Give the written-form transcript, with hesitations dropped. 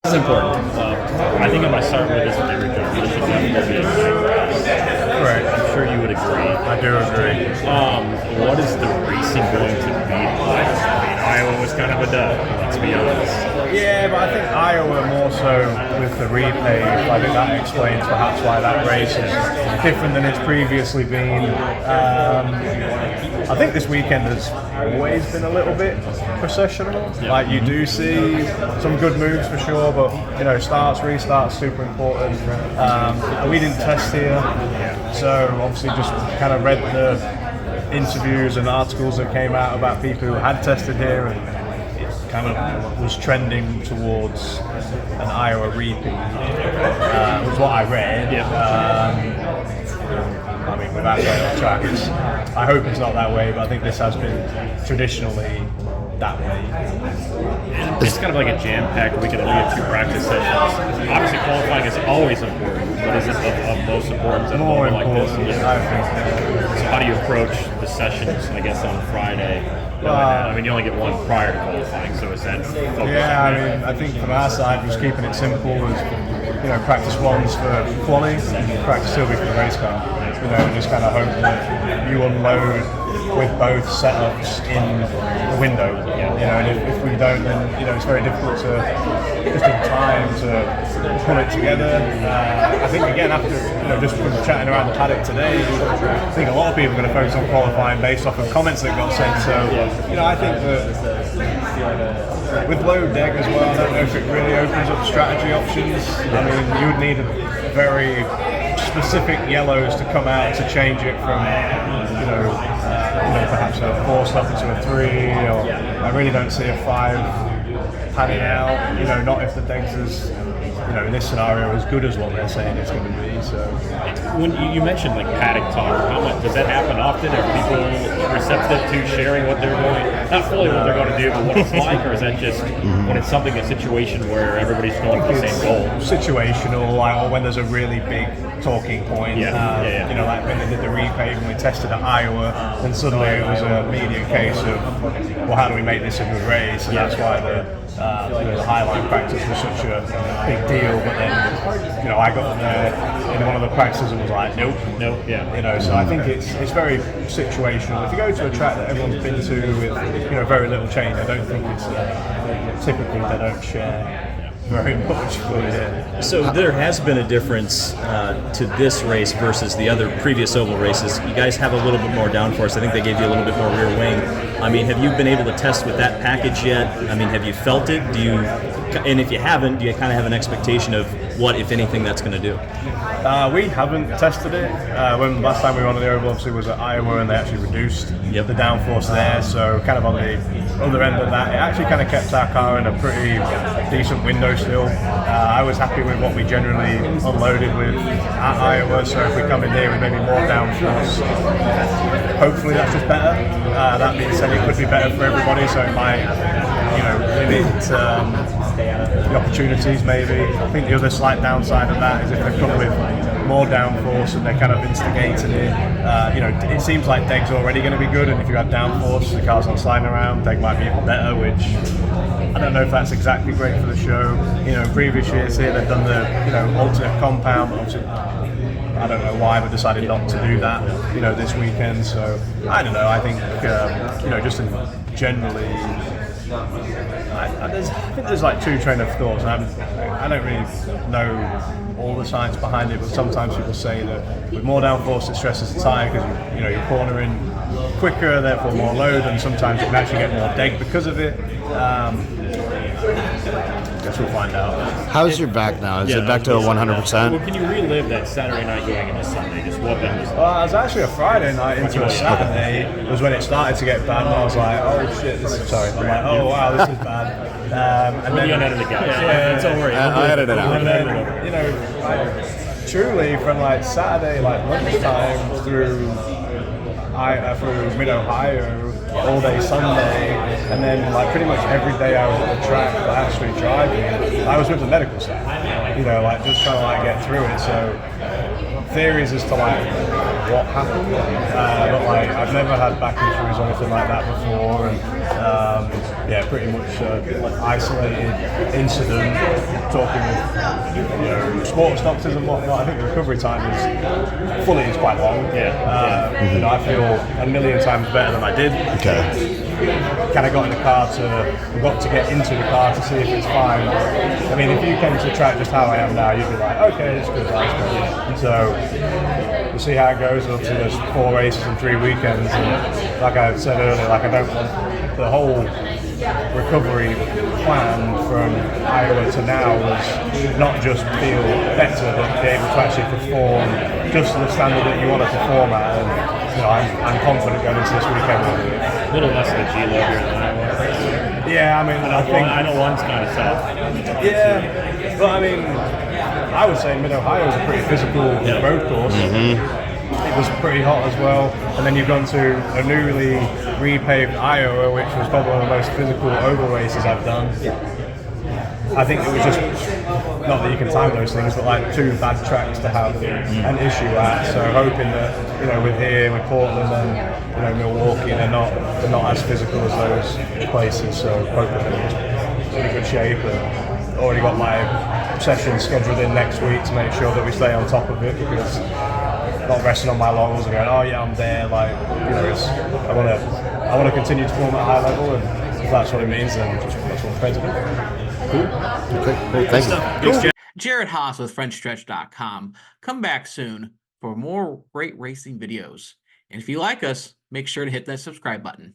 is important. I think I'm going to start with this with every driver. This should definitely be a night race. Right. I'm sure you would agree. I do agree. What is the racing going to be like? I mean, Iowa was kind of a dud, let's be honest. Yeah, but I think Iowa more so with the replay. I think that explains perhaps why that race is different than it's previously been. I think this weekend has always been a little bit processional. Yeah. Like you do see some good moves for sure, but starts, restarts, super important. We didn't test here, so obviously just kind of read the interviews and articles that came out about people who had tested here, and it kind of was trending towards an Iowa repeat. Was what I read. I mean, without going off track, I hope it's not that way, but I think this has been traditionally that way. It's kind of like a jam-packed weekend. We have 2 practice sessions. Obviously, qualifying is always important, but is it of most importance at a moment like this? I think. So how do you approach the sessions, I guess, on Friday? I mean, you only get one prior to qualifying, so is that focused? Yeah, I mean, I think from our side, just keeping it simple is, practice 1's for quali, practice 2 will be for the race car. And just kind of hope that you unload with both setups in the window. And if we don't, then it's very difficult to just in time to pull it together. I think again after just from chatting around the paddock today, I think a lot of people are going to focus on qualifying based off of comments that got sent. So I think that with low deck as well, I don't know if it really opens up strategy options. I mean, you would need a very specific yellows to come out to change it from perhaps a 4 stop into a 3, or I really don't see a 5 panning out. Not if the degs is in this scenario as good as what they're saying it's going to be. So when you mentioned like paddock talk, how much does that happen often? Are people receptive to sharing what they're going, not fully what they're going to do, but what it's like, or is that just when it's a situation where everybody's going for the same goal? Situational, or when there's a really big talking point. Like when they did the repave and we tested at Iowa, and suddenly it was an immediate case of, well, how do we make this a good race? And that's why the highline practice was such a big deal. But then, I got there in one of the practices and was like, nope. So I think it's very situational. If you go to a track that everyone's been to with very little change, I don't think it's typically they don't share very much. So there has been a difference to this race versus the other previous oval races. You guys have a little bit more downforce. I think they gave you a little bit more rear wing. I mean, have you been able to test with that package yet? I mean, have you felt it? And if you haven't, do you kind of have an expectation of what, if anything, that's going to do? We haven't tested it. When last time we were on the oval, obviously was at Iowa, and they actually reduced the downforce there. So kind of on the other end of that, it actually kind of kept our car in a pretty decent window still. I was happy with what we generally unloaded with at Iowa. So if we come in here with maybe more downforce, hopefully that's just better. That being said, it could be better for everybody, so it might, limit the opportunities maybe. I think the other slight downside of that is if they come with more downforce and they're kind of instigating it. It seems like Deg's already going to be good, and if you had downforce, the car's not sliding around, Deg might be even better, which I don't know if that's exactly great for the show. Previous years here they've done the alternate compound. Obviously, I don't know why they decided not to do that, this weekend. So I don't know. I think just generally, I think there's like 2 train of thoughts. I don't really know all the science behind it, but sometimes people say that with more downforce it stresses the tyre because you're cornering quicker, therefore more load, and sometimes you can actually get more deg because of it. Guess we'll find out. How's your back now? Is it back to 100%? Well, can you relive that Saturday night going into Sunday? Just what that was like? Well, it was actually a Friday night into a Saturday. Was when it started to get bad, and I was like, oh shit, sorry. I'm like, oh wow, this is bad. And then, unedited guys. Don't worry. I'll edit it out. And then, truly from like Saturday, like lunchtime through mid-Ohio, all day Sunday, and then like pretty much every day I was at the track but actually driving, I was with the medical staff, just trying to get through it. So theories as to what happened, but I've never had back injuries or anything like that before, and Yeah, pretty much isolated incident. Talking with sports doctors and whatnot. I think the recovery time is quite long. You know, I feel a million times better than I did. Okay. Kind of got to get into the car to see if it's fine. I mean, if you came to track just how I am now, you'd be like, okay, it's good, that's good. So we'll see how it goes. Obviously, there's 4 races in 3 weekends, and like I said earlier, like I don't want the whole recovery plan from Iowa to now was not just feel better, but be able to actually perform just to the standard that you want to perform at. And you know, I'm confident going into this weekend. A little less of a G load here than Iowa. Yeah, I mean, I know one's kind of tough. Yeah, but I mean, I would say Mid Ohio is a pretty physical road course. It was pretty hot as well, and then you've gone to a newly repaved Iowa, which was probably one of the most physical oval races I've done. I think it was just, not that you can time those things, but like 2 bad tracks to have an issue at. So hoping that, you know, with Portland and, you know, Milwaukee, they're not as physical as those places. So hoping they're in good shape. And already got my session scheduled in next week to make sure that we stay on top of it, because not resting on my laurels and going, oh yeah, I'm there. Like, you know, I want to continue to perform at a high level, and if that's what it means, then that's what I'm trying to do. Cool. Okay. Cool. Thank you. Thanks, Jared. Jared Haas with Frontstretch.com. Come back soon for more great racing videos. And if you like us, make sure to hit that subscribe button.